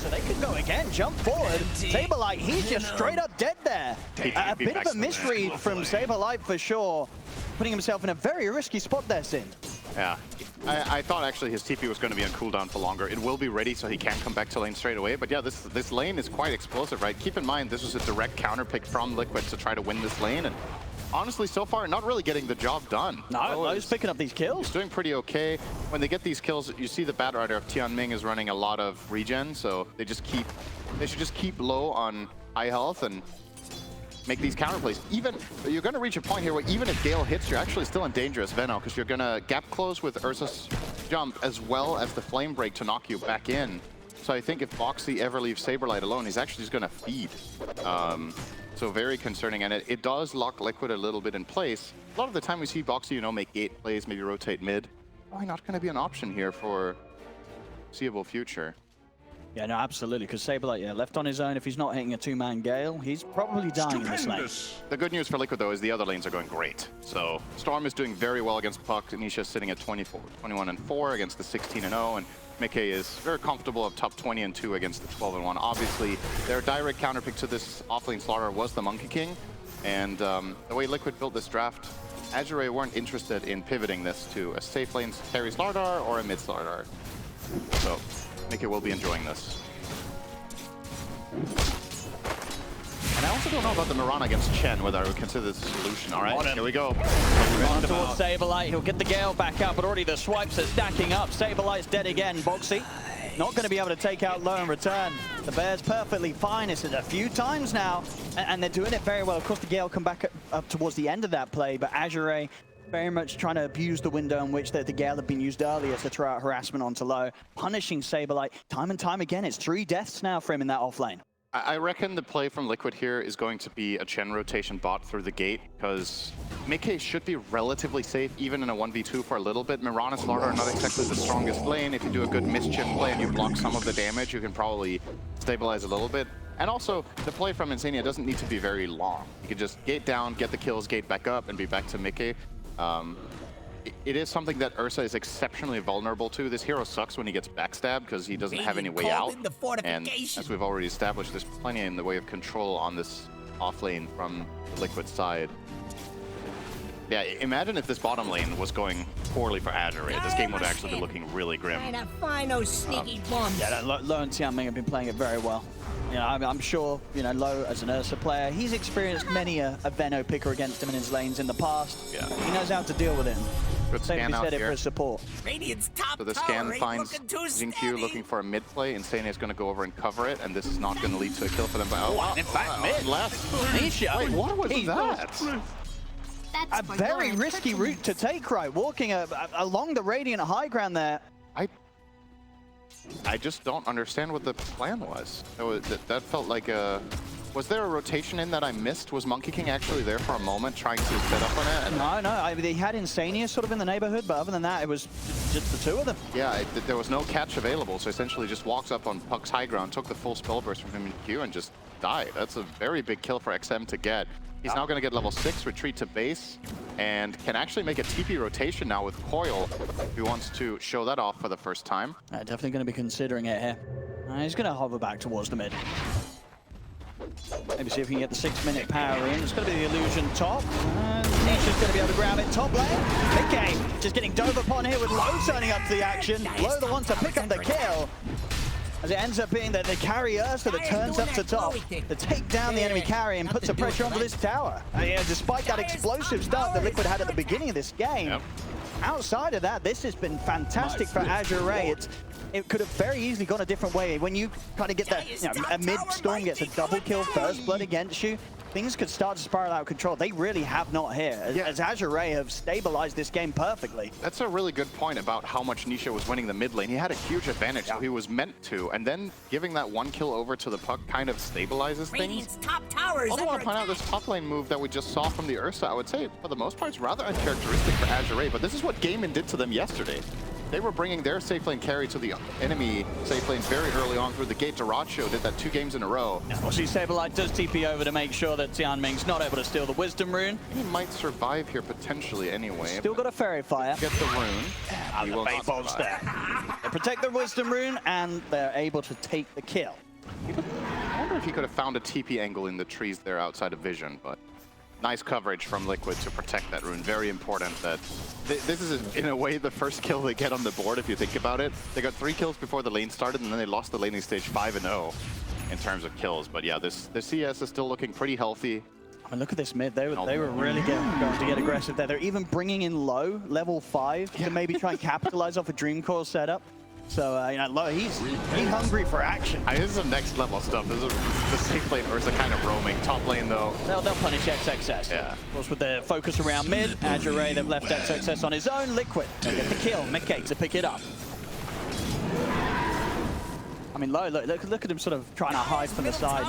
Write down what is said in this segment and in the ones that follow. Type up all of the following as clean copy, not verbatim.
so they could go again, jump forward. Saberlight, he's just straight up dead there. A bit of a misread from Saberlight for sure, putting himself in a very risky spot there, Zayn. Yeah, I thought actually his TP was going to be on cooldown for longer. It will be ready so he can come back to lane straight away. But yeah, this lane is quite explosive, right? Keep in mind, this was a direct counter pick from Liquid to try to win this lane. And honestly, so far, not really getting the job done. No, he's picking up these kills. He's doing pretty okay. When they get these kills, you see the Bat Rider of Tianming is running a lot of regen, so they should just keep low on high health and make these counter plays. Even you're going to reach a point here where even if Gale hits, you're actually still in danger as Venno, because you're going to gap close with Ursa's jump as well as the flame break to knock you back in. So I think if Boxy ever leaves Saberlight alone, he's actually just going to feed. So very concerning, and it does lock Liquid a little bit in place. A lot of the time we see Boxy, you know, make gate plays, maybe rotate mid. Probably not going to be an option here for foreseeable future. Yeah, no, absolutely, because Saberlight, yeah, left on his own, if he's not hitting a two-man Gale, he's probably dying in this lane. The good news for Liquid, though, is the other lanes are going great. So Storm is doing very well against Puck, Anisha sitting at 21-4 against the 16-0, and Mickey is very comfortable of top 20-2 against the 12-1. Obviously, their direct counterpick to this offlane slaughter was the Monkey King, and the way Liquid built this draft, Azure weren't interested in pivoting this to a safe lane carry Slardar or a mid Slardar. So Mickey will be enjoying this. And I also don't know about the Mirana against Chen, whether I would consider this a solution. All right, here we go. On towards Saberlight, he'll get the Gale back up, but already the swipes are stacking up. Saberlight's dead again. Boxy not going to be able to take out low in return. The Bear's perfectly fine. It's a few times now, and they're doing it very well. Of course, the Gale come back up towards the end of that play, but Azure very much trying to abuse the window in which the Gale had been used earlier to throw out harassment onto low, punishing Saberlight time and time again. It's 3 deaths now for him in that offlane. I reckon the play from Liquid here is going to be a Chen rotation bot through the gate, because Mickey should be relatively safe even in a 1v2 for a little bit. Mirana Slardar are not exactly the strongest lane. If you do a good mischief play and you block some of the damage, you can probably stabilize a little bit. And also, the play from Insania doesn't need to be very long. You can just gate down, get the kills, gate back up, and be back to Mickey. It is something that Ursa is exceptionally vulnerable to. This hero sucks when he gets backstabbed because he doesn't have any way out. And as we've already established, there's plenty in the way of control on this offlane from the Liquid side. Yeah, imagine if this bottom lane was going poorly for Azure. This game would actually be looking really grim. Yeah, Low and Tianming have been playing it very well. You know, I'm sure, you know, Low as an Ursa player, he's experienced many a Venno picker against him in his lanes in the past. Yeah. He knows how to deal with him. Good scan out here. For his support. So the scan finds Xingqiu looking for a mid play. Insania is going to go over and cover it, and this is not going to lead to a kill for them. But oh, in fact, mid left. Wait, what was that? A very risky route to take, right? Walking along the Radiant high ground there. I just don't understand what the plan was. That felt like a... Was there a rotation in that I missed? Was Monkey King actually there for a moment trying to set up on it? And no. They had Insania sort of in the neighborhood, but other than that, it was just the two of them. Yeah, there was no catch available, so essentially just walks up on Puck's high ground, took the full spell burst from him in Q, and just died. That's a very big kill for XM to get. He's now going to get level 6, retreat to base, and can actually make a TP rotation now with Coil, if he wants to show that off for the first time. Definitely going to be considering it here. He's going to hover back towards the mid. Maybe see if he can get the 6-minute power in. It's going to be the illusion top. Nisha's going to be able to grab it top lane. Mickey just getting dove upon here with Low turning up to the action. Low the one to pick up the kill. As it ends up being that the carry Ursa that turns up to top to take down the enemy carry and puts the pressure onto this tower. Yeah, despite that explosive start that Liquid had at the beginning of this game, outside of that, this has been fantastic for Azure. It could have very easily gone a different way. When you kind of get that, you know, a mid-storm gets a double kill, first blood against you, things could start to spiral out of control. They really have not here, as Azure have stabilized this game perfectly. That's a really good point about how much Nisha was winning the mid lane. He had a huge advantage, so he was meant to, and then giving that one kill over to the Puck kind of stabilizes things. I also want to point out this top lane move that we just saw from the Ursa. I would say, for the most part, it's rather uncharacteristic for Azure, but this is what Gaimin did to them yesterday. They were bringing their safe lane carry to the enemy safe lane very early on through the gate. Duracho did that 2 games in a row. Well, see, Saberlight does TP over to make sure that Tianming's not able to steal the Wisdom Rune. He might survive here potentially anyway. Still got a Fairy Fire. Get the rune. And the bait bolts there. protect the Wisdom Rune, and they're able to take the kill. I wonder if he could have found a TP angle in the trees there outside of vision, but nice coverage from Liquid to protect that rune. Very important that this is, in a way, the first kill they get on the board, if you think about it. They got 3 kills before the lane started, and then they lost the laning stage 5-0 in terms of kills. But yeah, the CS is still looking pretty healthy. I mean, look at this mid. They were really going to get aggressive there. They're even bringing in low, level 5, to maybe try and capitalize off a Dream Core setup. So, you know, low, he's hungry for action. This is some next level stuff. This is the safe lane versus kind of roaming. Top lane, though. They'll punish XXS. Yeah. Of course, with the focus around mid, Azure, they've left XXS on his own. Liquid, they get the kill. McKay to pick it up. I mean, low, look at him sort of trying to hide from the side.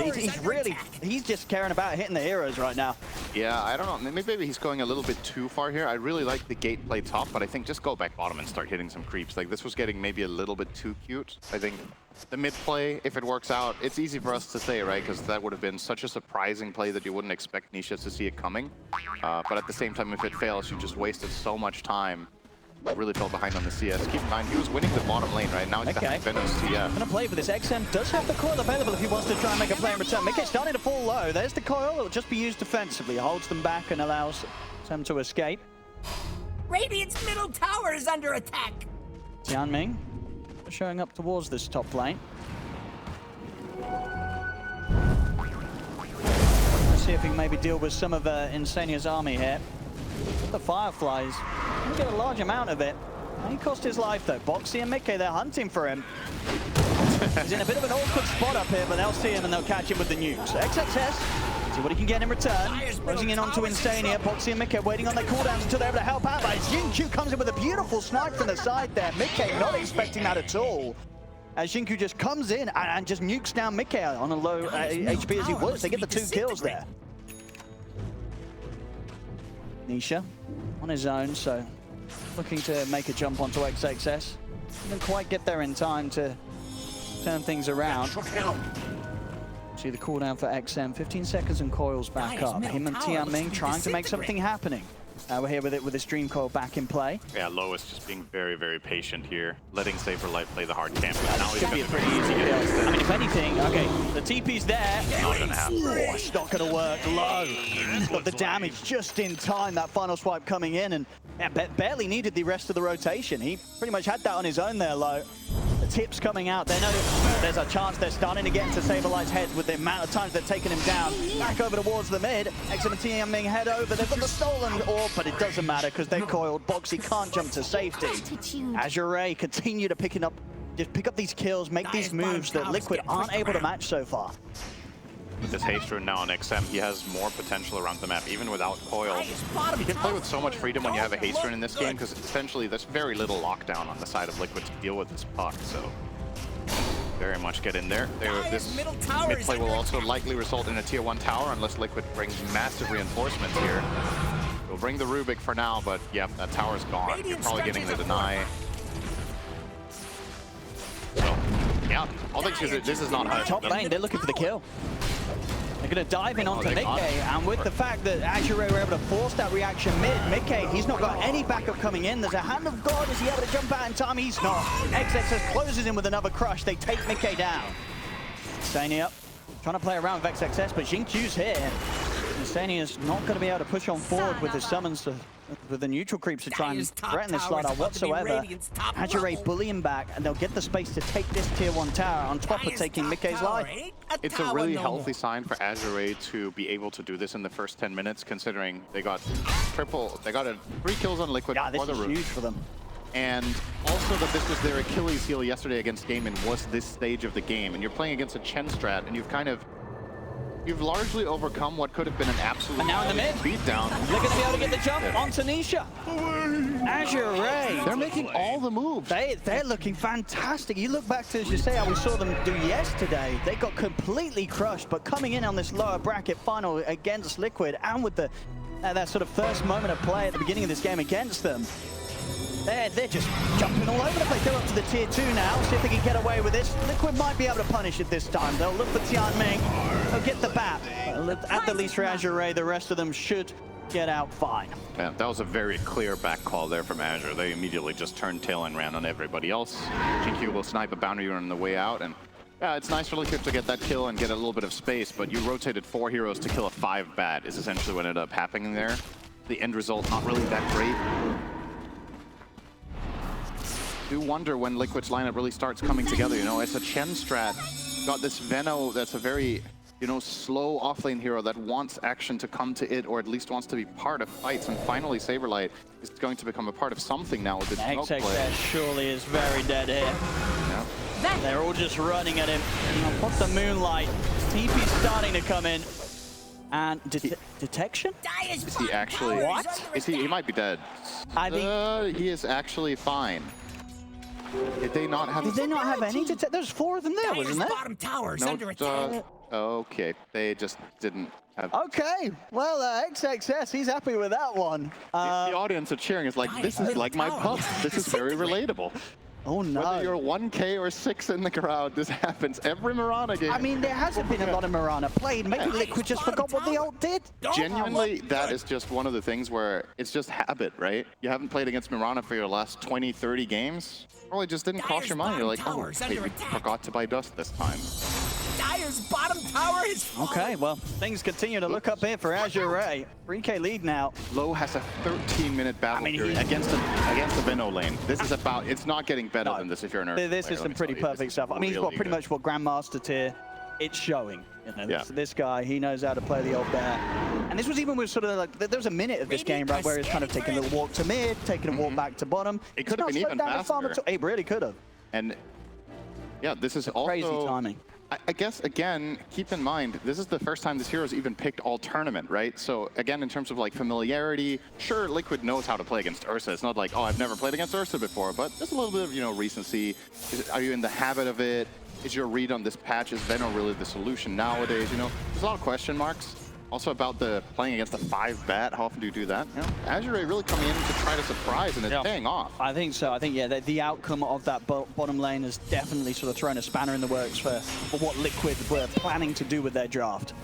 He's just caring about hitting the heroes right now. Yeah, I don't know. Maybe he's going a little bit too far here. I really like the gate play top, but I think just go back bottom and start hitting some creeps. Like, this was getting maybe a little bit too cute. I think the mid play, if it works out, it's easy for us to say, right? Because that would have been such a surprising play that you wouldn't expect Nisha to see it coming. But at the same time, if it fails, you just wasted so much time. Really fell behind on the CS. Keep in mind, he was winning the bottom lane, right? Now he's behind Venom's TF. Gonna play for this. XM does have the coil available if he wants to try and make a play in return. Mickey's starting to fall low. There's the coil. It'll just be used defensively. Holds them back and allows them to escape. Radiant's middle tower is under attack. Tianming showing up towards this top lane. Let's see if he can maybe deal with some of Insania's army here. The Fireflies, gonna get a large amount of it. And he cost his life though. Boxy and Mickey, they're hunting for him. He's in a bit of an awkward spot up here, but they'll see him and they'll catch him with the nukes. XXS, see what he can get in return. Closing in onto Insania. Boxy and Mickey waiting on their cooldowns until they're able to help out. But Xingqiu comes in with a beautiful snipe from the side there. Mickey not expecting that at all. As Xingqiu just comes in and just nukes down Mickey on a low HP as he was. They get the 2 kills there. Nisha on his own, so looking to make a jump onto XXS. Didn't quite get there in time to turn things around. See the cooldown for XM, 15 seconds and coils back up. Him and Tianming trying to make something happening. We're here with it with this Dream Coil back in play. Yeah, Low is just being very, very patient here, letting Saber Light play the hard camp. Now he's gonna be a pretty easy kill. I mean, if anything, okay, the TP's there. Not gonna happen. Oh, it's not gonna work. Low got the damage just in time. That final swipe coming in, and yeah, barely needed the rest of the rotation. He pretty much had that on his own there, Low. The tips coming out. They know there's a chance they're starting to get into Saberlight's head with the amount of times they've taken him down. Back over towards the mid. XM and Tianming head over. They've got the stolen orb, but it doesn't matter because they're coiled. Boxy can't jump to safety. Azure continue to pick up these kills, make these moves that Liquid aren't able to match so far. With this haste rune now on XM, he has more potential around the map, even without coil. You can play with so much freedom when you have a haste rune in this game, because essentially there's very little lockdown on the side of Liquid to deal with this puck, so very much get in there. This mid play will also likely result in a tier 1 tower, unless Liquid brings massive reinforcements here. We'll bring the Rubik for now, but yeah, that tower's gone. You're probably getting the deny. So, yeah, all things considered, this is not top lane, they're looking for the kill. They're going to dive in onto Mickey, and with the fact that Azure were able to force that reaction Mickey, he's not got any backup coming in. There's a hand of God. Is he able to jump out in time? He's not. XXS closes in with another crush. They take Mickey down. Insania trying to play around with XXS, but Xingqiu's here. Insania's not going to be able to push on forward with his summons with the neutral creeps to try and threaten this slide out whatsoever. Azure bully him back, and they'll get the space to take this tier 1 tower on top of taking Mickey's life. It's a really healthy sign for Azure to be able to do this in the first 10 minutes, considering they got they got 3 kills on Liquid for the room. Huge for them. And also that this was their Achilles heel yesterday against Game and was this stage of the game. And you're playing against a Chen strat, and you've largely overcome what could have been an absolute and now in the mid beatdown. They're going to be able to get the jump onto Nisha. Azure, they're making all the moves. They're looking fantastic. You look back to, as you say, how we saw them do yesterday. They got completely crushed, but coming in on this lower bracket final against Liquid, and with the that sort of first moment of play at the beginning of this game against them, they're just jumping all over the place. They're up to the tier 2 now. See if they can get away with this. Liquid might be able to punish it this time. They'll look for Tianming. They'll get the bat. At the least for Azure, the rest of them should get out fine. Yeah, that was a very clear back call there from Azure. They immediately just turned tail and ran on everybody else. GQ will snipe a boundary on the way out, and yeah, it's nice for Liquid to get that kill and get a little bit of space, but you rotated 4 heroes to kill a 5 bat is essentially what ended up happening there. The end result, not really that great. Do wonder when Liquid's lineup really starts coming together, you know, as a Chen strat, got this Veno that's a very, you know, slow offlane hero that wants action to come to it, or at least wants to be part of fights, and finally Saberlight is going to become a part of something now with this smoke play. XXS surely is very dead here. Yeah. They're all just running at him. What's the moonlight? TP's starting to come in. And detection? Is he actually? What? Is he? He might be dead. I think he is actually fine. Did they not have? Did they not have any detection? There's 4 of them there, wasn't there? Bottom tower's No, under attack. okay, they just didn't have. Okay, well, XXS, he's happy with that one. The audience are cheering. Is like, this is like my pup. This is very relatable. Oh no. Whether you're 1K or 6 in the crowd, this happens every Mirana game. I mean, there hasn't been a lot of Mirana played. Maybe Liquid just forgot what the ult did. Genuinely, that is just one of the things where it's just habit, right? You haven't played against Mirana for your last 20, 30 games. Probably just didn't cross your mind. You're like, oh, wait, we forgot to buy dust this time. Dire's bottom tower is falling. Okay, well, things continue to look up here for Azure Ray. 3K lead now. Low has a 13-minute battle period against the Veno lane. This is about, it's not getting better than this if you're an early This player, is some pretty perfect stuff. I mean, he's got pretty much what Grandmaster tier. It's showing. You know, Yeah. this guy, he knows how to play the old bear. And this was even with sort of like, there was a minute of this game, right, where he's kind of taking a little walk to mid, taking a walk back to bottom. It could have been even faster. It really could have. And yeah, this is also Crazy timing. I guess, again, keep in mind, this is the first time this hero's even picked all tournament, right? So, again, in terms of, like, familiarity, sure, Liquid knows how to play against Ursa. It's not like, oh, I've never played against Ursa before, but there's a little bit of, you know, recency. Are you in the habit of it? Is your read on this patch, is Veno really the solution nowadays? You know, there's a lot of question marks. Also about the playing against a 5 bat, how often do you do that? You know, Azure really coming in to try to surprise, and it's paying off. I think so. I think, yeah, the outcome of that bottom lane has definitely sort of thrown a spanner in the works for what Liquid were planning to do with their draft.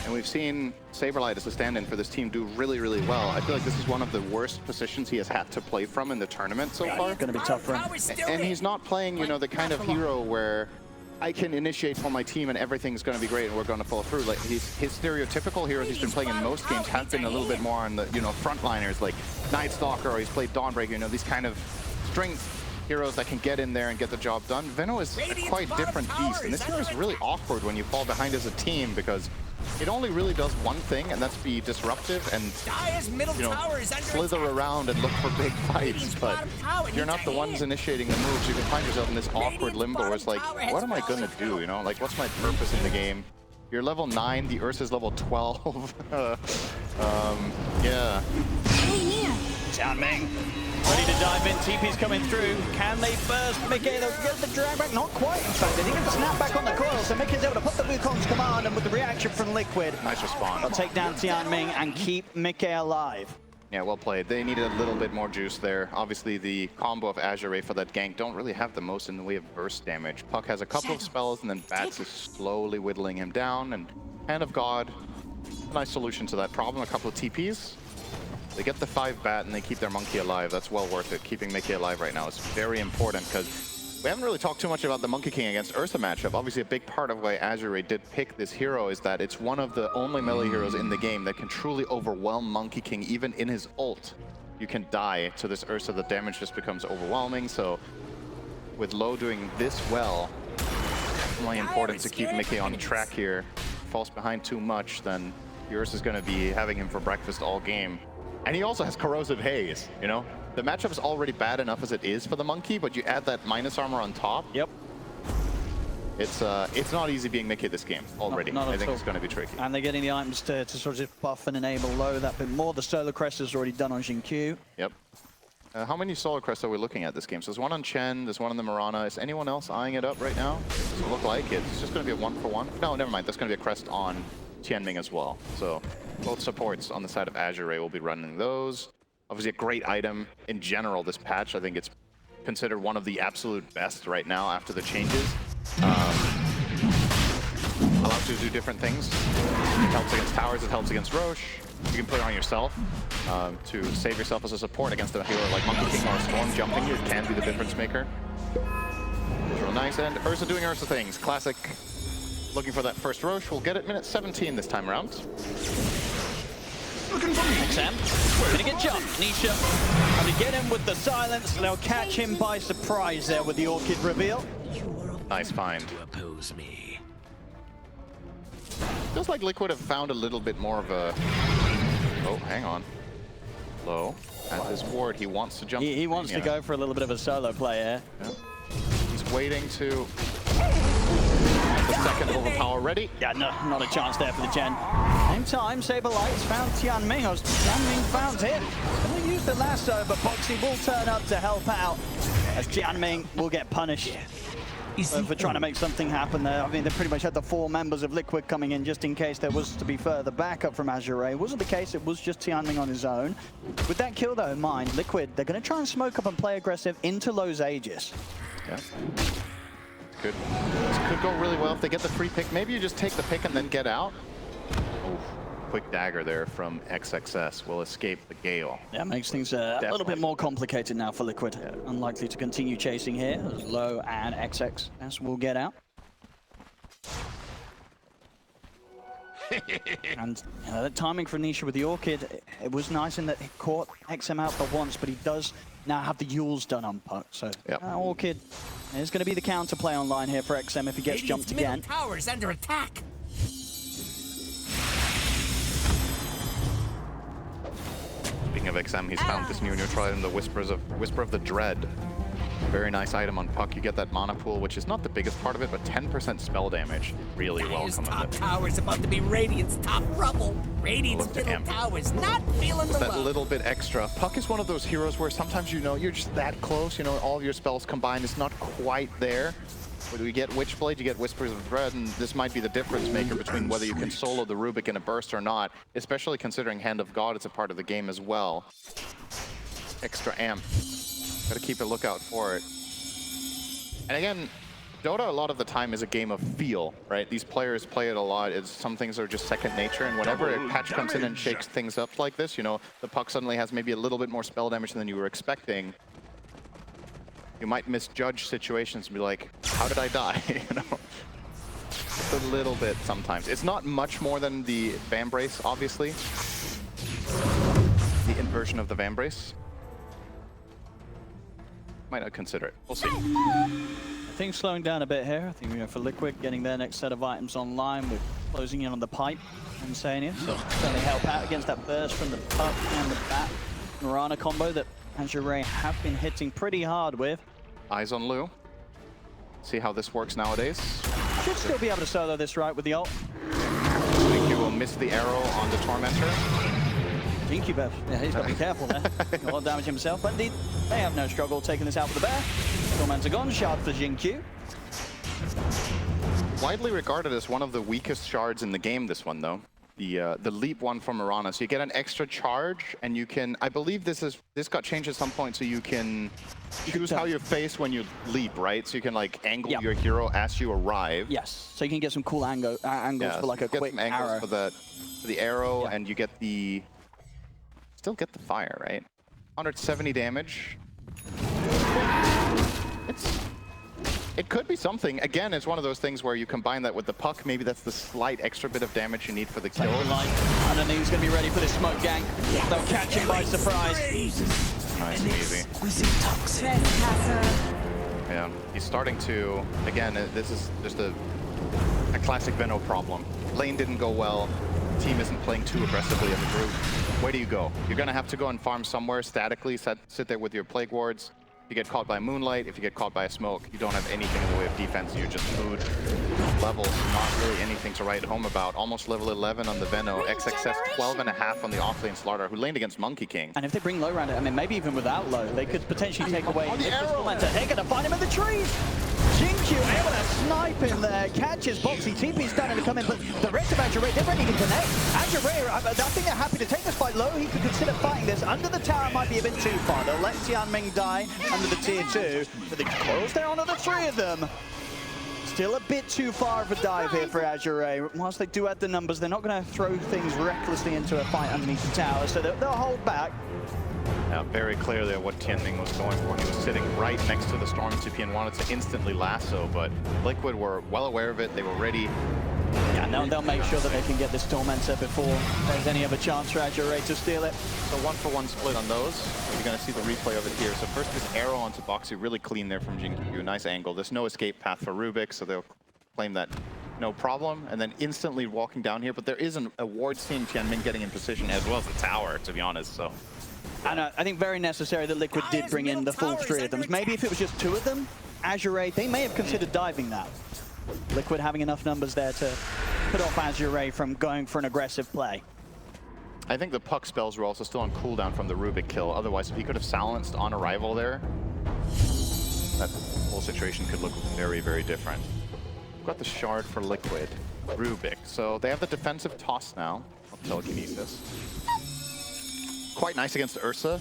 And we've seen Saberlight as a stand-in for this team do really, really well. I feel like this is one of the worst positions he has had to play from in the tournament so far. Going to be tough for him. And he's not playing, you know, the kind of hero where I can initiate for my team and everything's going to be great and we're going to follow through. Like his stereotypical heroes he's been playing in most games have been a little bit more on the, you know, frontliners like Night Stalker, or he's played Dawnbreaker, you know, these kind of strength heroes that can get in there and get the job done. Veno is a quite different beast, and this hero is really awkward when you fall behind as a team because it only really does one thing, and that's be disruptive and, you know, slither around and look for big fights. But if you're not the ones initiating the moves, you can find yourself in this awkward limbo where it's like, what am I gonna do? You know, like, what's my purpose in the game? You're level 9, the Ursa's level 12. Yeah. Xianming ready to dive in. TP's coming through. Can they burst Mickey? They'll get the drag back. Not quite, in fact. They didn't get the snap back on the coil, so Mickey's able to put the Wukong's command, and with the reaction from Liquid, Nice respawn. they'll take down Xianming and keep Mickey alive. Yeah, well played. They needed a little bit more juice there. Obviously, the combo of Azure for that gank don't really have the most in the way of burst damage. Puck has a couple of spells, and then Bats is slowly whittling him down, and Hand of God, a nice solution to that problem. A couple of TPs. They get the 5 bat and they keep their monkey alive. That's well worth it. Keeping Mickey alive right now is very important because we haven't really talked too much about the Monkey King against Ursa matchup. Obviously, a big part of why Azure did pick this hero is that it's one of the only melee heroes in the game that can truly overwhelm Monkey King even in his ult. You can die to this Ursa, the damage just becomes overwhelming. So with Low doing this well, it's really important to keep Mickey on track here. Falls behind too much, then Ursa is going to be having him for breakfast all game. And he also has Corrosive Haze, you know? The matchup is already bad enough as it is for the Monkey, but you add that minus armor on top. Yep. It's not easy being Mickey this game already. Not I think all. it's going to be tricky. And they're getting the items to sort of buff and enable Low that bit more. The Solar Crest is already done on Xingqiu. Yep. How many Solar Crests are we looking at this game? So there's one on Chen, there's one on the Mirana. Is anyone else eyeing it up right now? It doesn't look like it. It's just going to be a 1-for-1. No, never mind. That's going to be a crest on Xianming as well. So both supports on the side of Azure will be running those. Obviously a great item in general this patch. I think it's considered one of the absolute best right now after the changes. Allows to do different things. It helps against towers, it helps against Roche. You can put it on yourself to save yourself as a support against a hero like Monkey King or Storm jumping. It can be the difference maker. It's real nice. And Ursa doing Ursa things. Classic. Looking for that first Roche. We'll get it minute 17 this time around. XM, gonna get jumped. Nisha, having to get him with the silence. They'll catch him by surprise there with the Orchid reveal. Nice find. Feels like Liquid have found a little bit more of a... Oh, hang on. Low. At his ward, he wants to jump. He wants to go for a little bit of a solo play here. Yeah. He's waiting to... The second overpower ready. Yeah, no, not a chance there for the Gen. Same time, Saber Lights found Tianming, or Tianming found him. Gonna use the lasso, but Boxy will turn up to help out, as Tianming will get punished for trying to make something happen there. I mean, they pretty much had the 4 members of Liquid coming in just in case there was to be further backup from Azure. It wasn't the case, it was just Tianming on his own. With that kill though in mind, Liquid, they're gonna try and smoke up and play aggressive into Low's Aegis. Yeah. This could go really well if they get the free pick. Maybe you just take the pick and then get out. Oh, quick dagger there from XXS will escape the Gale. Yeah, makes things a little bit more complicated now for Liquid. Yeah. Unlikely to continue chasing here as Low and XXS will get out. And the timing for Nisha with the Orchid, it was nice in that he caught XM out for once, but he does now have the Yules done on Puck. So Orchid is going to be the counter play online here for XM if he gets jumped again. Towers under attack. Speaking of XM, he's found this new neutral item, the Whisper of the Dread. Very nice item on Puck. You get that mana pool, which is not the biggest part of it, but 10% spell damage. Really welcome. Top tower's about to be Radiant's top rubble. Radiant's middle tower's not feeling the that little bit extra. Puck is one of those heroes where sometimes you know you're just that close. You know, all of your spells combined is not quite there. Whether you get Witchblade, you get Whispers of Dread, and this might be the difference maker between whether you can solo the Rubik in a burst or not, especially considering Hand of God is a part of the game as well. Extra amp. Gotta keep a lookout for it. And again, Dota a lot of the time is a game of feel, right? These players play it a lot. Some things are just second nature, and whenever a patch comes in and shakes things up like this, you know, the Puck suddenly has maybe a little bit more spell damage than you were expecting. You might misjudge situations and be like, how did I die? You know, just a little bit sometimes. It's not much more than the Vambrace, obviously. The inversion of the Vambrace. Might not consider it. We'll see. I think slowing down a bit here. I think, you know, for Liquid, getting their next set of items online with closing in on the pipe and Sania. So certainly help out against that burst from the Puck and the Bat Mirana combo that Azure have been hitting pretty hard with. Eyes on Lou. See how this works nowadays. Should still be able to solo this right with the ult. Jinky will miss the arrow on the Tormentor. Jinky, yeah, he's got to be careful there. A lot of damage himself, but indeed, they have no struggle taking this out with the bear. Tormentor gone, shard for Jinky. Widely regarded as one of the weakest shards in the game, this one though. The leap one from Mirana. So you get an extra charge, and you can, I believe this got changed at some point, so you can choose how you face when you leap, right? So you can like angle your hero as you arrive. Yes, so you can get some cool angles for like a quick some angles arrow. For the arrow, and you get the, still get the fire, right? 170 damage. It could be something. Again, it's one of those things where you combine that with the Puck. Maybe that's the slight extra bit of damage you need for the kill. And he's going to be ready for this smoke gang. They'll catch him by surprise. Nice and easy. Yeah, he's starting to, again, this is just a classic Venno problem. Lane didn't go well. Team isn't playing too aggressively as a group. Where do you go? You're going to have to go and farm somewhere statically, sit there with your Plague Wards. If you get caught by Moonlight, if you get caught by a smoke, you don't have anything in the way of defense, you're just food. Levels, not really anything to write home about. Almost level 11 on the Venno, XXS 12.5 on the offlane Slaughter, who laned against Monkey King. And if they bring Low around it, I mean, maybe even without Low, they could potentially take away the Tormentor. They're going to find him in the trees! Jinky able to snipe him there, catches Boxy, TP's starting to come in, but the rest of Azure, they're ready to connect. Azure, I think they're happy to take this fight. Low, he could consider fighting this. Under the tower might be a bit too far. They'll let Tianming die under the tier 2, but they close down on the 3 of them. Still a bit too far of a dive here for Azure. Whilst they do add the numbers, they're not going to throw things recklessly into a fight underneath the tower, so they'll hold back. Yeah, very clearly what Tianming was going for. He was sitting right next to the Storm TP and wanted to instantly lasso, but Liquid were well aware of it. They were ready. Yeah, they'll make sure that they can get this Tormentor before there's any other chance for Azure to steal it. So 1-for-1 split on those. You're going to see the replay of it here. So first this arrow onto Boxy, really clean there from Jingyu. Nice angle. There's no escape path for Rubik, so they'll claim that no problem. And then instantly walking down here, but there is a ward seeing Tianming getting in position as well as the tower, to be honest. So. And I think very necessary that Liquid did bring in the full 3 of them. Maybe if it was just 2 of them, Azure, they may have considered diving that. Liquid having enough numbers there to put off Azure from going for an aggressive play. I think the puck spells were also still on cooldown from the Rubik kill. Otherwise, if he could have silenced on arrival there, that whole situation could look very, very different. We've got the shard for Liquid, Rubik. So they have the defensive toss now of telekinesis. Quite nice against Ursa.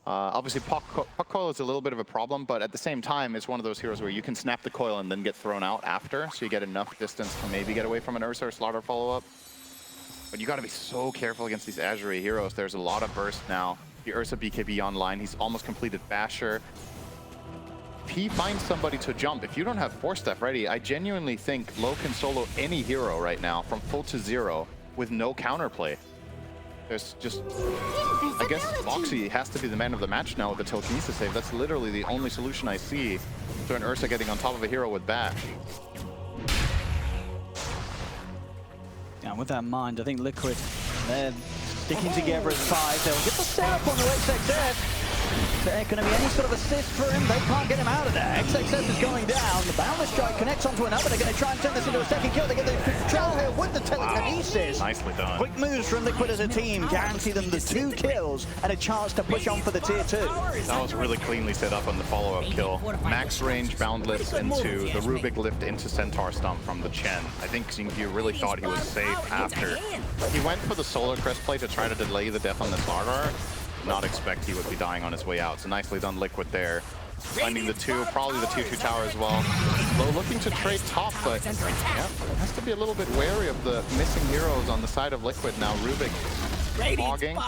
Obviously, puck coil is a little bit of a problem, but at the same time, it's one of those heroes where you can snap the coil and then get thrown out after, so you get enough distance to maybe get away from an Ursa or Slaughter follow-up. But you got to be so careful against these Azure heroes. There's a lot of burst now. The Ursa BKB online. He's almost completed Basher. If he finds somebody to jump, if you don't have 4-step ready, I genuinely think Low can solo any hero right now from full to 0 with no counterplay. There's just, I guess Boxy has to be the man of the match now with the telekinesis save. That's literally the only solution I see to an Ursa getting on top of a hero with Bash. Yeah, with that in mind, I think Liquid, they're sticking together as 5. They'll get the setup on the XXF. Is there going to be any sort of assist for him? They can't get him out of there. XXF is going down. The Boundless Strike connects onto another. They're going to try and turn this into a second kill. They get the control here with the telekinesis. Wow. Nicely done. Quick moves from Liquid as a team guarantee them the 2 kills and a chance to push on for the tier 2. That was really cleanly set up on the follow-up kill. Max range Boundless into the Rubik lift into Centaur Stomp from the Chen. I think Jingyu really thought he was safe after. He went for the Solar Crest play to try to delay the death on the Slardar. Not expect he would be dying on his way out. So nicely done Liquid there. Finding the 2, probably the 2-2 tower as well. Low looking to trade top, but yeah, has to be a little bit wary of the missing heroes on the side of Liquid now. Rubik logging,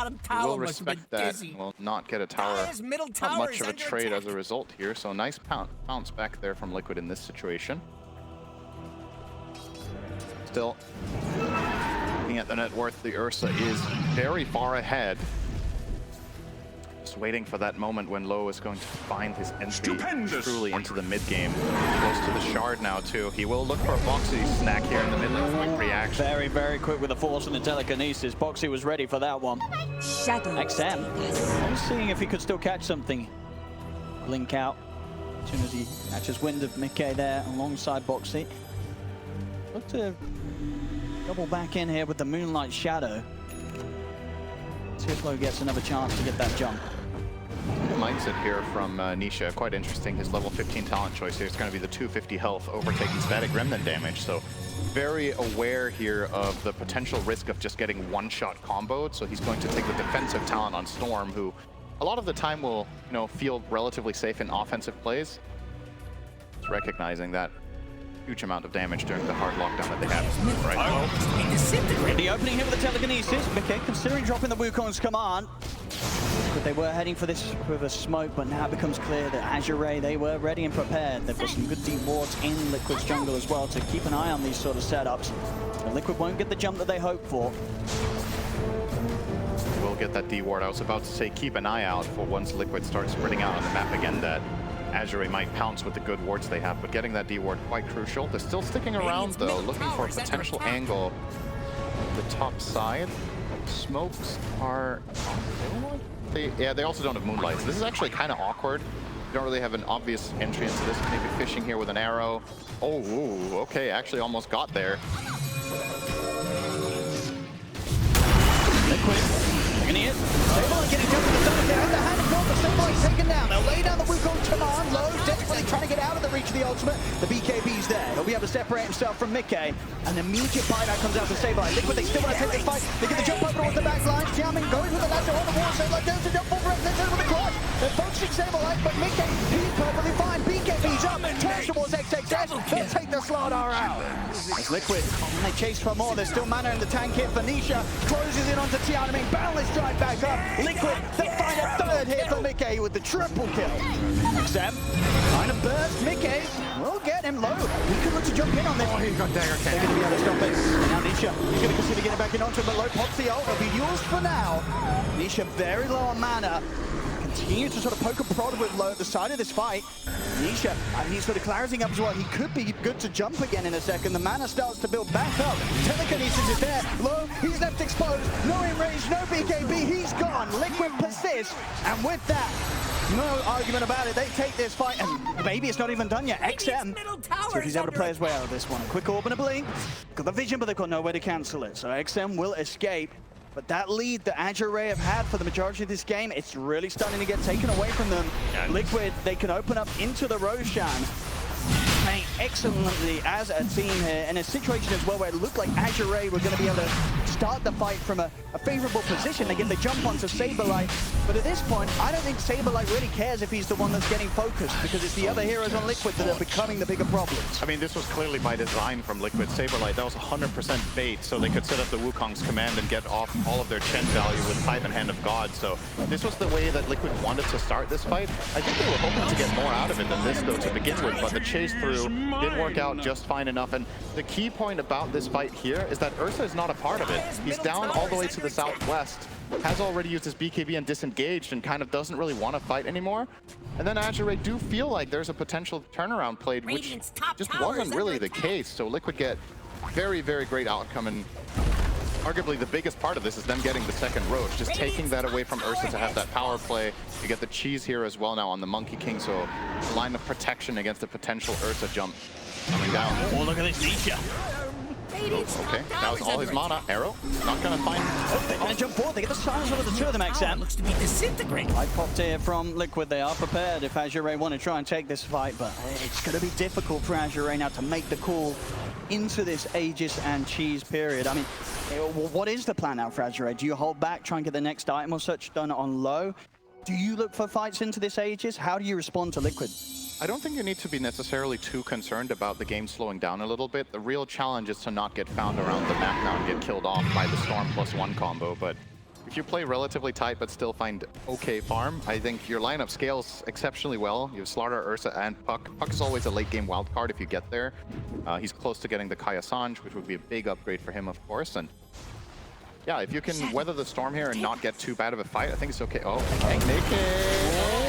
will respect that, will not get a tower. Not much of a trade as a result here, so nice bounce back there from Liquid in this situation. Still, looking at the net worth, the Ursa is very far ahead. Just waiting for that moment when Low is going to find his entry truly into the mid-game. Close to the shard now, too. He will look for a Boxy snack here in the mid-lane. Quick reaction. Very, very quick with the force and the telekinesis. Boxy was ready for that one. XM, seeing if he could still catch something. Blink out as soon as he catches wind of Mickey there alongside Boxy. Look to double back in here with the Moonlight Shadow. See if Low gets another chance to get that jump. The mindset here from Nisha, quite interesting. His level 15 talent choice here is going to be the 250 health, overtaking static remnant damage. So very aware here of the potential risk of just getting one-shot comboed. So he's going to take the defensive talent on Storm, who a lot of the time will, feel relatively safe in offensive plays. It's recognizing that huge amount of damage during the hard lockdown that they have right now. The opening here with the telekinesis. Mickey considering dropping the Wukong's command. But they were heading for this with a smoke, but now it becomes clear that Azure, they were ready and prepared. They've got some good deep wards in Liquid's jungle as well to keep an eye on these sort of setups. But Liquid won't get the jump that they hope for. We'll get that D ward. I was about to say keep an eye out for once Liquid starts spreading out on the map again, that Azure might pounce with the good wards they have, but getting that D ward quite crucial. They're still sticking around though, looking for a potential angle on the top side. Smokes are... they also don't have Moonlight, so this is actually kind of awkward. You don't really have an obvious entry into this. Maybe fishing here with an arrow. Oh, ooh, okay, actually almost got there. Liquid, getting it. Stable getting jumped to the stomach. They have the hand of God, the Stable taken down. They'll lay down the Wukong command. Low desperately trying to get out of the reach of the ultimate. The BKB's there. He'll be able to separate himself from Mickey. And the immediate bite out comes out to Stable. Liquid, they still want to take this fight. They get the jump over towards the back line. Xiaoming going with the lasso on the wall. So like there's a jump over it. They're with the clutch. They're focusing Stable, but Mickey, he's perfectly fine. BKB's up. Turns towards XXX, they'll take the Slardar out. It's Liquid, and they chase for more. There's still mana in the tank here for Nisha. Closes in onto Tiananmen. Boundless drive back up. Liquid, they find a third hit for Mickey with the triple kill. XM, trying to burst. Mickey will get him low. He could look to jump in on this. Oh, he got dagger They're going to be able to stop it. Now Nisha, he's going to consider getting back in onto him, but low pops the ult. It'll be yours for now. Nisha very low on mana. Continue to sort of poke and prod with low at the side of this fight. Nisha, and he's sort of clarifying up as well. He could be good to jump again in a second. The mana starts to build back up. Telekinesis is there. Low, he's left exposed. No enrage, no BKB. He's gone. Liquid persists. And with that, no argument about it. They take this fight, and maybe it's not even done yet. XM, see if he's able to play his way out of this one. A quick orb and a blink. Got the vision, but they've got nowhere to cancel it. So XM will escape. But that lead that Azure have had for the majority of this game, it's really starting to get taken away from them. Liquid, they can open up into the Roshan. Playing excellently as a team here in a situation as well where it looked like Azure were going to be able to start the fight from a favorable position. They get the jump onto Saberlight, but at this point, I don't think Saberlight really cares if he's the one that's getting focused, because it's the other heroes on Liquid that are becoming the bigger problems. I mean, this was clearly by design from Liquid. Saberlight, that was 100% bait, so they could set up the Wukong's command and get off all of their Chen value with Pipe and Hand of God. So this was the way that Liquid wanted to start this fight. I think they were hoping to get more out of it than this, though, to begin with, but the chase through did work out just fine enough. And the key point about this fight here is that Ursa is not a part of it. He's down all the way to the southwest, has already used his BKB and disengaged, and kind of doesn't really want to fight anymore. And then Azure do feel like there's a potential turnaround played, which just wasn't really the case. So Liquid get very, very great outcome, and arguably the biggest part of this is them getting the second Roach, just taking that away from Ursa to have that power play. You get the cheese here as well now on the Monkey King, so a line of protection against the potential Ursa jump coming down. Oh, look at this Nisha. Okay, that was all his mana. Arrow, not gonna find. Oh, they're gonna jump forward. They get the silence over the two of them, XM. Looks to be disintegrating. I popped here from Liquid. They are prepared if Azure want to try and take this fight, but it's going to be difficult for Azure now to make the call into this Aegis and Cheese period. I mean, what is the plan now for Azure? Do you hold back, try and get the next item or such done on low? Do you look for fights into this Aegis? How do you respond to Liquid? I don't think you need to be necessarily too concerned about the game slowing down a little bit. The real challenge is to not get found around the map now and get killed off by the Storm +1 combo. But if you play relatively tight but still find okay farm, I think your lineup scales exceptionally well. You have Slardar, Ursa, and Puck. Puck is always a late game wildcard if you get there. He's close to getting the Kaya Sanj, which would be a big upgrade for him, of course. And yeah, if you can weather the storm here and not get too bad of a fight, I think it's okay. Oh, can't make it.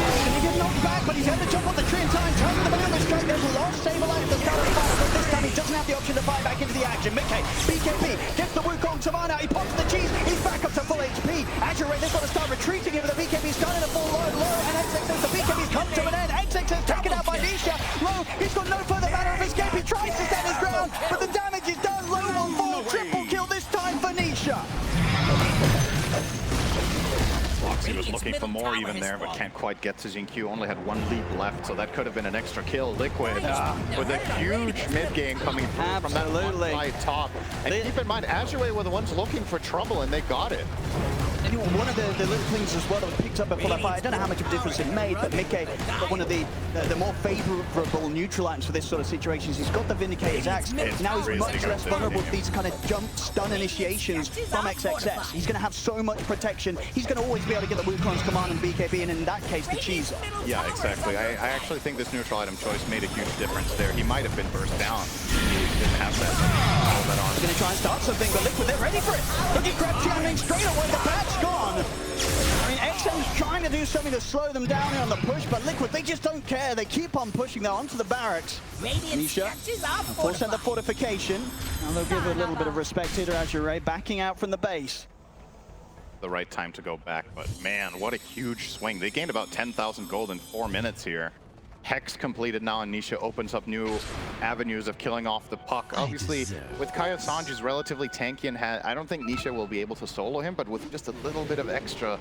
Can he get knocked back? But he's had to jump on the tree in time. Turning the man is straight. There's lost Saberlight at the start of the fight, but this time he doesn't have the option to fight back into the action. Mickey, BKB, gets the Wukong Savannah. He pops the cheese. He's back up to full HP. Azure, they've got to start retreating here, but the BKB starting to fall low, and XXX, the BKB's come to an end. XXX taken out by Nisha. Low, he's got no further manner of escape. He tries to stand his ground, but the damage is done. Low will fall. Triple kill this time for Nisha. He was looking for more even there, but can't quite get to Xingqiu. Only had one leap left, so that could have been an extra kill. Liquid with a huge mid game coming through from that one side top. And keep in mind, Azure were the ones looking for trouble, and they got it. One of the little things as well that was picked up before that fight, I don't know how much of a difference it made, but Mickey got one of the more favourable neutral items for this sort of situations. He's got the Vindicator's Axe. Now he's much less vulnerable to these kind of jump stun initiations from XXX. He's going to have so much protection. He's going to always be able to get the Wukong's command and BKB, and in that case, the cheese. Yeah, exactly. I actually think this neutral item choice made a huge difference there. He might have been burst down. He didn't have that on. He's going to try and start something, but Liquid, they're ready for it. Look at Grab Tiananmen straight away. The patch gone. I mean, XM's trying to do something to slow them down here on the push, but Liquid, they just don't care. They keep on pushing. They're onto the barracks. Nisha, force the fortification. And they'll give it a little bit of respect here to Azure, backing out from the base. The right time to go back, but man, what a huge swing. They gained about 10,000 gold in 4 minutes here. Hex completed now, and Nisha opens up new avenues of killing off the Puck. Obviously, with Kaya Sanj, who's relatively tanky, and I don't think Nisha will be able to solo him, but with just a little bit of extra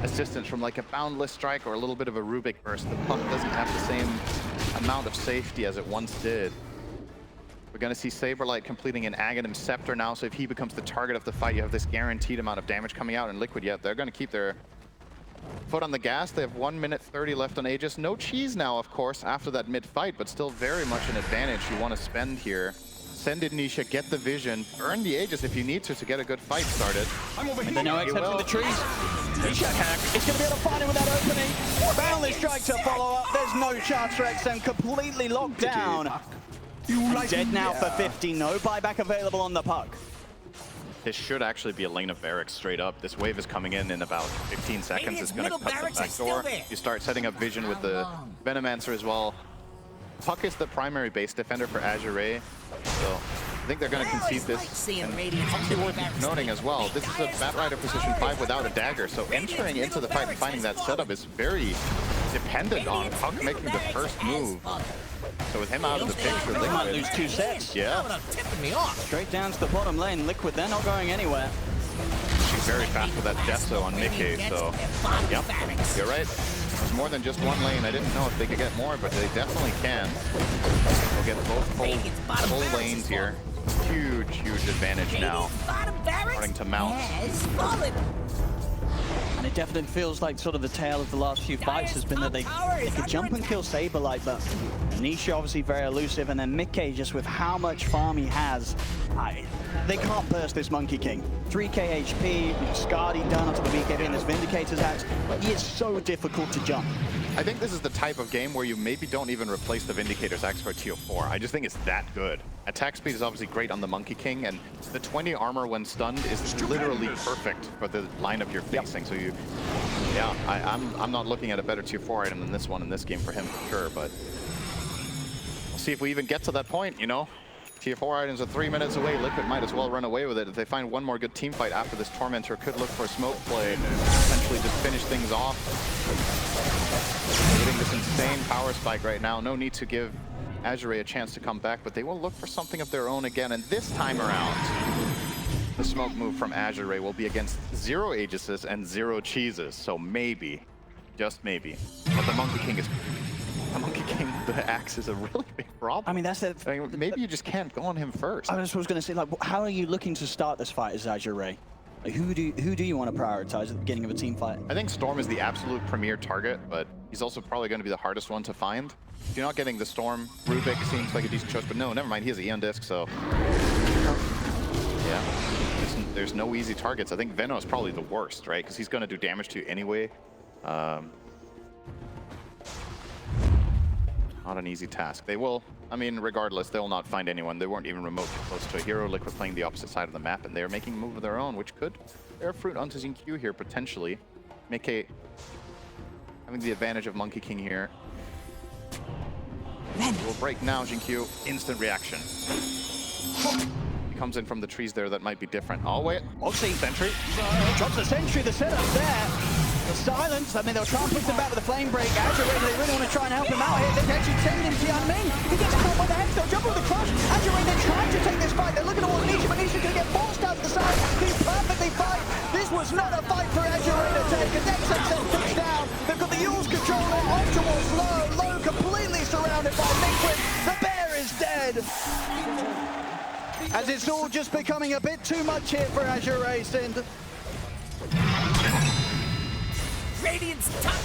assistance from like a Boundless Strike or a little bit of a Rubik Burst, the Puck doesn't have the same amount of safety as it once did. We're going to see Saberlight completing an Aghanim Scepter now, so if he becomes the target of the fight, you have this guaranteed amount of damage coming out. And Liquid, yeah, they're going to keep their foot on the gas. They have 1 minute 30 left on Aegis. No cheese now, of course, after that mid-fight, but still very much an advantage you want to spend here. Send it, Nisha, get the vision, burn the Aegis if you need to get a good fight started. And the no except for the trees. Nisha is going to be able to find it with that opening. Boundless strike to follow up. There's no chance for XM, completely locked down. Dead now for 50, no buyback available on the puck. This should actually be a lane of barracks straight up. This wave is coming in about 15 seconds. It's going to cut the back door. You start setting up vision with the Venomancer as well. Puck is the primary base defender for Azure, so I think they're going to concede this. And obviously worth noting as well, this is a Batrider position 5 without a dagger, so entering into the fight and finding that setup is very dependent on Puck making the first move. So with him out of the picture, they might lose 2 sets. Yeah. Straight down to the bottom lane. Liquid, they're not going anywhere. She's very fast with that Deso on Mickey, so yep, you're right. There's more than just one lane. I didn't know if they could get more, but they definitely can. They'll get both full lanes here. Huge, huge advantage now. Starting to mount. And it definitely feels like sort of the tale of the last few fights has been that they could jump and kill Saberlight, but Nisha obviously very elusive, and then Mickey just with how much farm he has, they can't burst this Monkey King. 3k HP, Scardy done onto the BKB and this Vindicator's axe, but he is so difficult to jump. I think this is the type of game where you maybe don't even replace the Vindicator's axe for tier 4. I just think it's that good. Attack speed is obviously great on the Monkey King, and the 20 armor when stunned is literally perfect for the lineup you're facing. So you, yeah, I'm not looking at a better tier 4 item than this one in this game for him for sure, but we'll see if we even get to that point, you know? Tier 4 items are 3 minutes away. Liquid might as well run away with it. If they find one more good team fight after this, Tormentor could look for a smoke play and essentially just finish things off. They're getting this insane power spike right now. No need to give Azure a chance to come back, but they will look for something of their own again. And this time around, the smoke move from Azure will be against 0 Aegises and 0 cheeses. So maybe, just maybe. But the Monkey King is... The Monkey King, the axe is a really big problem. I mean, that's it. Maybe you just can't go on him first. I was going to say, like, how are you looking to start this fight as Azure? Like, who do you want to prioritize at the beginning of a team fight? I think Storm is the absolute premier target, but he's also probably going to be the hardest one to find. If you're not getting the Storm, Rubik seems like a decent choice, but no, never mind. He has an Eon Disc, so yeah, there's no easy targets. I think Veno is probably the worst, right? Because he's going to do damage to you anyway. Not an easy task. They will, I mean, regardless, they will not find anyone. They weren't even remotely close to a hero. Liquid playing the opposite side of the map, and they're making a move of their own, which could bear fruit onto Xingqiu here, potentially. Mickey having the advantage of Monkey King here. Will break now, Xingqiu. Instant reaction. He comes in from the trees there. That might be different. Oh, wait. Oxy. Sentry. Drops the Sentry, the setup there. The silence, I mean, they'll try and push him back with the flame break. Azure, they really want to try and help him out here. They can actually send him Tianming. He gets caught by the head, they'll jump with the crush. Azure, they're trying to take this fight. They're looking towards Nisha, but Nisha's going to get forced out to the side. He's perfectly fine. This was not a fight for Azure to take. A Dex XM comes down. They've got the Yules controller on towards Low. Low completely surrounded by Liquid. The bear is dead. As it's all just becoming a bit too much here for Azure Sind.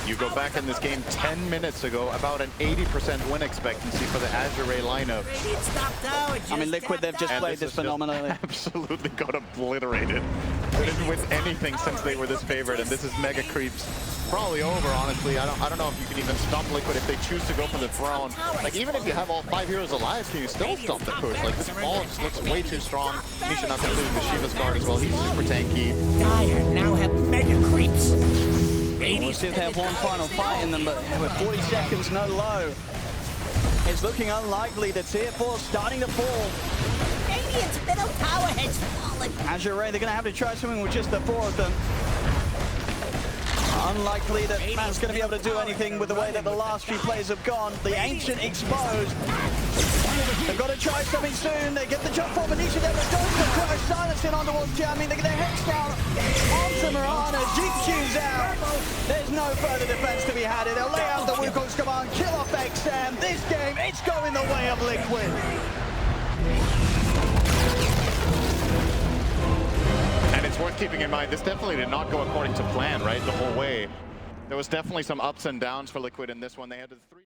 You go back in this game 10 minutes ago, about an 80% win expectancy for the Azure lineup. I mean, Liquid, they've just played this phenomenally. Absolutely got obliterated. They didn't win anything since they were this favorite, and this is Mega Creeps. Probably over, honestly. I don't know if you can even stop Liquid if they choose to go for the throne. Like, even if you have all 5 heroes alive, can you still stop the push? Like, this ball just looks way too strong. Nisha not including the Shiva's guard as well. He's super tanky. Dire now have Mega Creeps. We'll see if they have one final fight in them, but with 40 seconds, no low. It's looking unlikely. The tier 4 starting to fall. Radiant's middle tower has fallen. Azure, they're going to have to try something with just the 4 of them. Unlikely that Matt's going to be able to do anything with the way that the last few plays have gone. The Ancient exposed. They've got to try something soon. They get the jump for Nisha there, but goes to crush. Silencing on towards Jamming. They get their heads down onto Mirana. Xingqiu's out. There's no further defense to be had. They'll lay out the Wukong's command, kill off XM. This game, it's going the way of Liquid. And it's worth keeping in mind, this definitely did not go according to plan, right, the whole way. There was definitely some ups and downs for Liquid in this one. They had 3